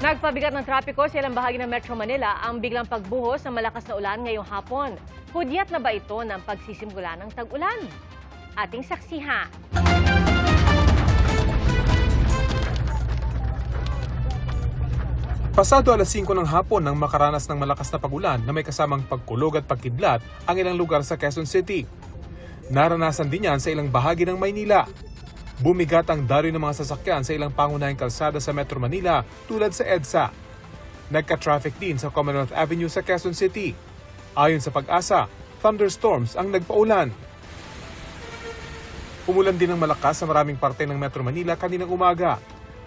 Nagpabigat ng trapiko sa ilang bahagi ng Metro Manila ang biglang pagbuhos ng malakas na ulan ngayong hapon. Hudyat na ba ito ng pagsisimula ng tag-ulan? Ating saksihan. Pasado alas 5 ng hapon nang makaranas ng malakas na pag-ulan na may kasamang pagkulog at pagkidlat ang ilang lugar sa Quezon City. Naranasan din yan sa ilang bahagi ng Maynila. Bumigat ang daloy ng mga sasakyan sa ilang pangunahing kalsada sa Metro Manila tulad sa EDSA. Nagka-traffic din sa Commonwealth Avenue sa Quezon City. Ayon sa Pag-asa, thunderstorms ang nagpaulan. Umulan din ng malakas sa maraming parte ng Metro Manila kaninang umaga.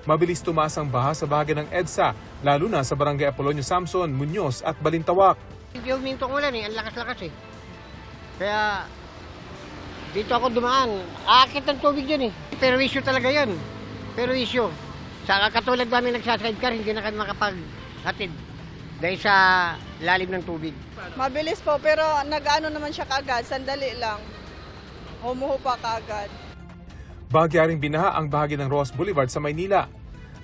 Mabilis tumaas ang baha sa bahagi ng EDSA, lalo na sa Barangay Apolonio Samson, Muñoz at Balintawak. Hindi huminto ang ulan ang lakas-lakas eh. Kaya dito ako dumaan, aakit ng tubig dyan eh. Pero issue talaga yan. Pero issue. Sa katulad namin nagsasidecar, hindi na kami makapaghatid dahil sa lalim ng tubig. Mabilis po, pero nag-ano naman siya kaagad, sandali lang. Humuhupa kaagad. Bahagyaring binaha ang bahagi ng Ross Boulevard sa Maynila.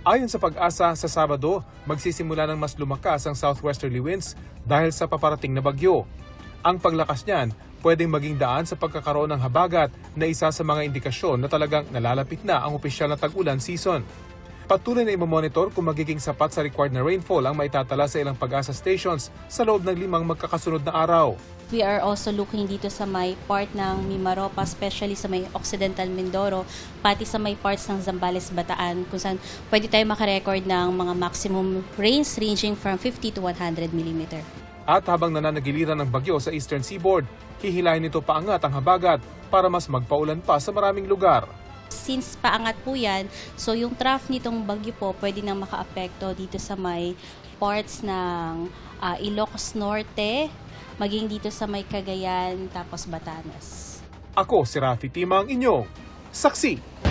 Ayon sa Pag-asa, sa Sabado, magsisimula ng mas lumakas ang southwesterly winds dahil sa paparating na bagyo. Ang paglakas niyan, pwedeng maging daan sa pagkakaroon ng habagat na isa sa mga indikasyon na talagang nalalapit na ang opisyal na tag-ulan season. Patuloy na imamonitor kung magiging sapat sa required na rainfall ang maitatala sa ilang Pag-asa stations sa loob ng 5 magkakasunod na araw. We are also looking dito sa may part ng Mimaropa, especially sa may Occidental Mindoro, pati sa may parts ng Zambales, Bataan, kung saan pwede tayo makarecord ng mga maximum rains ranging from 50 to 100 mm. At habang nananagiliran ng bagyo sa Eastern Seaboard, hihilahin nito paangat ang habagat para mas magpaulan pa sa maraming lugar. Since paangat po yan, so yung trough nitong bagyo po pwede nang makaapekto dito sa may parts ng Ilocos Norte, maging dito sa may Cagayan, tapos Batanes. Ako si Rafi Timang, inyong saksi.